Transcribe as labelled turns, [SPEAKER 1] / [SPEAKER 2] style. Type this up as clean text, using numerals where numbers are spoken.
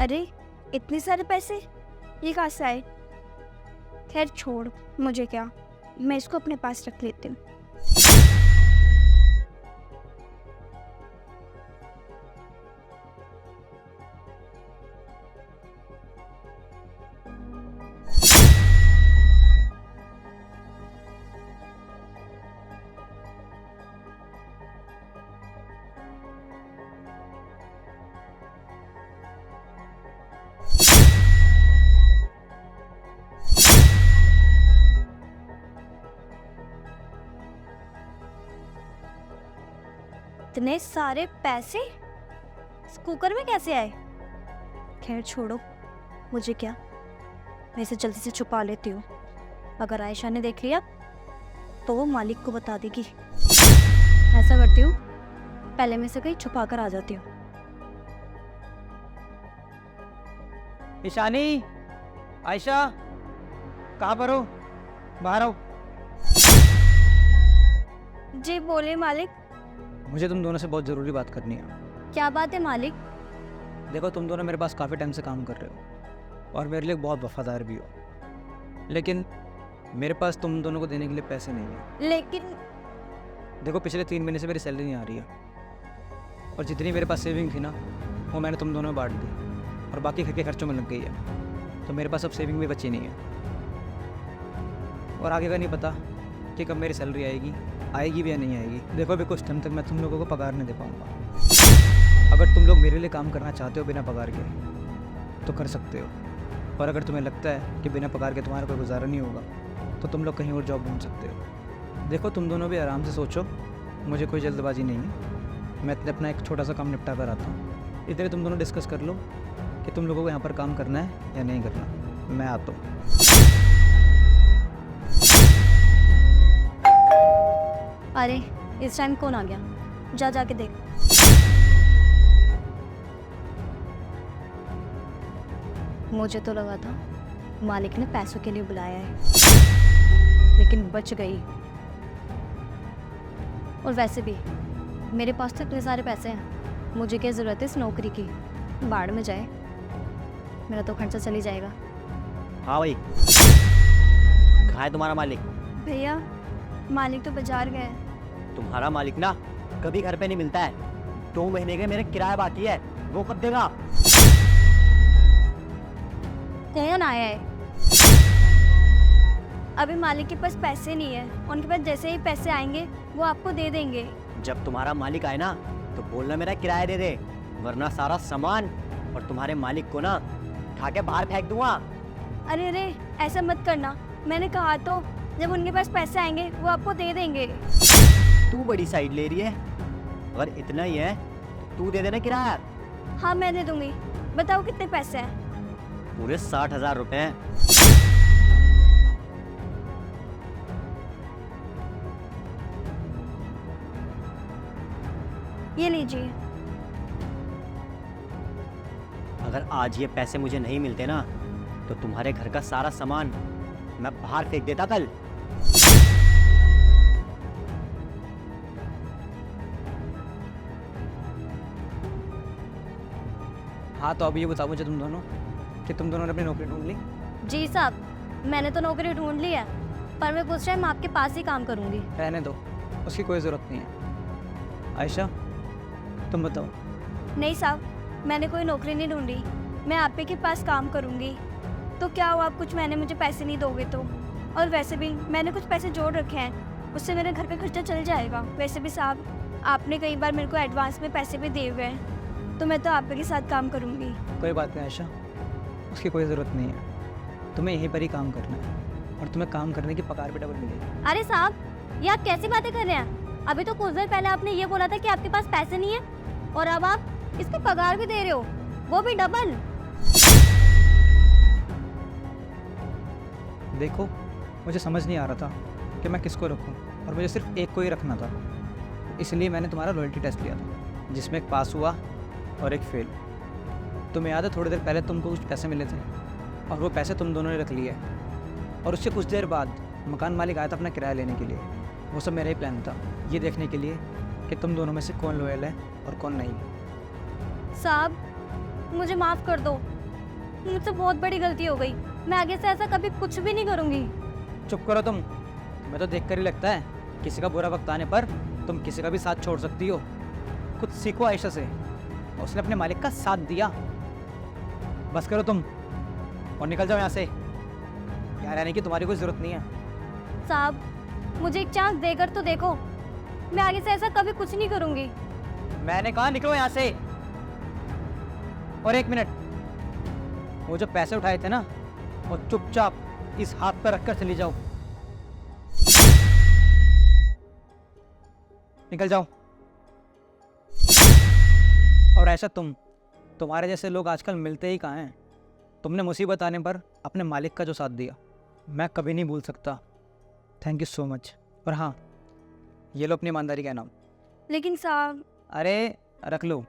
[SPEAKER 1] अरे इतने सारे पैसे, ये कहाँ से आए? खैर छोड़, मुझे क्या, मैं इसको अपने पास रख लेती हूँ। इतने सारे पैसे इस कुकर में कैसे आए? खैर छोड़ो, मुझे क्या, मैं इसे जल्दी से छुपा लेती हूँ। अगर आयशा ने देख लिया तो वो मालिक को बता देगी। ऐसा करती हूँ, पहले मैं इसे कहीं छुपा कर आ जाती हूँ।
[SPEAKER 2] ईशानी, आयशा, कहाँ पर हो? बाहर आओ।
[SPEAKER 1] जी बोले मालिक।
[SPEAKER 2] मुझे तुम दोनों से बहुत ज़रूरी बात करनी है।
[SPEAKER 1] क्या बात है मालिक?
[SPEAKER 2] देखो, तुम दोनों मेरे पास काफ़ी टाइम से काम कर रहे हो और मेरे लिए बहुत वफादार भी हो, लेकिन मेरे पास तुम दोनों को देने के लिए पैसे नहीं है।
[SPEAKER 1] लेकिन
[SPEAKER 2] देखो, पिछले 3 महीने से मेरी सैलरी नहीं आ रही है और जितनी मेरे पास सेविंग थी ना, वो मैंने तुम दोनों में बांट दी और बाकी घर के खर्चों में लग गई है। तो मेरे पास अब सेविंग भी बची नहीं है और आगे का नहीं पता कि कब मेरी सैलरी आएगी भी या नहीं आएगी। देखो, अभी कुछ टाइम तक मैं तुम लोगों को पगार नहीं दे पाऊँगा। अगर तुम लोग मेरे लिए काम करना चाहते हो बिना पगार के तो कर सकते हो, और अगर तुम्हें लगता है कि बिना पगार के तुम्हारा कोई गुजारा नहीं होगा तो तुम लोग कहीं और जॉब ढूंढ सकते हो। देखो, तुम दोनों भी आराम से सोचो, मुझे कोई जल्दबाजी नहीं है। मैं अपना एक छोटा सा काम निपटा कर आता हूँ। इधर तुम दोनों डिस्कस कर लो कि तुम लोगों को यहाँ पर काम करना है या नहीं करना। मैं आता हूँ।
[SPEAKER 1] अरे इस टाइम कौन आ गया? जाके देख। मुझे तो लगा था मालिक ने पैसों के लिए बुलाया है, लेकिन बच गई। और वैसे भी मेरे पास तो इतने सारे पैसे हैं, मुझे क्या ज़रूरत है इस नौकरी की? बाढ़ में जाए, मेरा तो खर्चा चली जाएगा।
[SPEAKER 3] हाँ भाई, कहाँ है तुम्हारा मालिक?
[SPEAKER 1] भैया, मालिक तो बाजार गए।
[SPEAKER 3] तुम्हारा मालिक ना कभी घर पे नहीं मिलता है। 2 महीने के मेरे किराया बाकी है, वो कब देगा?
[SPEAKER 1] कौन आया है? अभी मालिक के पास पैसे नहीं है, उनके पास जैसे ही पैसे आएंगे वो आपको दे देंगे।
[SPEAKER 3] जब तुम्हारा मालिक आए ना तो बोलना मेरा किराया दे दे, वरना सारा सामान और तुम्हारे मालिक को ना उठा के बाहर फेंक दूंगा।
[SPEAKER 1] अरे ऐसा मत करना, मैंने कहा तो, जब उनके पास पैसे आएंगे वो आपको दे देंगे।
[SPEAKER 3] तू बड़ी साइड ले रही है। अगर इतना ही है तो तू दे देना किराया।
[SPEAKER 1] हाँ मैं दे दूंगी। बताओ कितने पैसे हैं?
[SPEAKER 3] पूरे 60,000 रुपए हैं।
[SPEAKER 1] ये लीजिए।
[SPEAKER 3] अगर आज ये पैसे मुझे नहीं मिलते ना तो तुम्हारे घर का सारा सामान मैं बाहर फेंक देता कल।
[SPEAKER 2] हाँ, तो अब ये बताओ मुझे तुम दोनों कि तुम दोनों ने अपनी नौकरी ढूंढ ली?
[SPEAKER 1] जी साहब, मैंने तो नौकरी ढूंढ ली है, पर मैं कुछ टाइम आपके पास ही काम करूंगी।
[SPEAKER 2] रहने दो, उसकी कोई ज़रूरत नहीं है। आयशा, तुम बताओ।
[SPEAKER 1] नहीं साहब, मैंने कोई नौकरी नहीं ढूंढी, मैं आप ही के पास काम करूंगी। तो क्या हुआ, आप कुछ महीने मुझे पैसे नहीं दोगे तो? और वैसे भी मैंने कुछ पैसे जोड़ रखे हैं, उससे मेरे घर का खर्चा चल जाएगा। वैसे भी साहब, आपने कई बार मेरे को एडवांस में पैसे भी दिए हुए हैं, तो मैं तो आप ही के साथ काम करूंगी।
[SPEAKER 2] कोई बात नहीं आयशा, उसकी कोई ज़रूरत नहीं है। तुम्हें यहीं पर ही काम करना है और तुम्हें काम करने की पगार भी डबल मिलेगी।
[SPEAKER 1] अरे साहब, ये आप कैसी बातें कर रहे हैं? अभी तो कुछ देर पहले आपने ये बोला था कि आपके पास पैसे नहीं है, और अब आप इसकी पगार भी दे रहे हो, वो भी डबल।
[SPEAKER 2] देखो, मुझे समझ नहीं आ रहा था कि मैं किसको रखूं, और मुझे सिर्फ एक को ही रखना था। इसलिए मैंने तुम्हारा लॉयल्टी टेस्ट लिया था, जिसमें एक पास हुआ और एक फेल। तुम्हें याद है, थोड़ी देर पहले तुमको कुछ पैसे मिले थे और वो पैसे तुम दोनों ने रख लिए, और उससे कुछ देर बाद मकान मालिक आया था अपना किराया लेने के लिए। वो सब मेरा ही प्लान था, ये देखने के लिए कि तुम दोनों में से कौन लॉयल है और कौन नहीं।
[SPEAKER 1] साहब, मुझे माफ़ कर दो, मुझसे बहुत बड़ी गलती हो गई। मैं आगे से ऐसा कभी कुछ भी नहीं करूँगी।
[SPEAKER 2] चुप करो तुम। मैं तो देख कर ही लगता है किसी का बुरा वक्त आने पर तुम किसी का भी साथ छोड़ सकती हो। कुछ सीखो आयशा से, उसने अपने मालिक का साथ दिया। बस करो तुम और निकल जाओ यहाँ से। यहाँ रहने की तुम्हारी कोई ज़रूरत नहीं है।
[SPEAKER 1] साहब, मुझे एक चांस देकर तो देखो। मैं आगे से ऐसा कभी कुछ नहीं करूँगी।
[SPEAKER 2] मैंने कहा निकलो यहाँ से। और एक मिनट, वो जो पैसे उठाए थे ना, वो चुपचाप इस हाथ पर रखकर चली जाओ। निकल जाओ। और ऐसा तुम्हारे जैसे लोग आजकल मिलते ही कहाँ हैं। तुमने मुसीबत आने पर अपने मालिक का जो साथ दिया, मैं कभी नहीं भूल सकता। Thank you so much. और हाँ, ये लो अपनी ईमानदारी का इनाम।
[SPEAKER 1] लेकिन साहब,
[SPEAKER 2] अरे रख लो।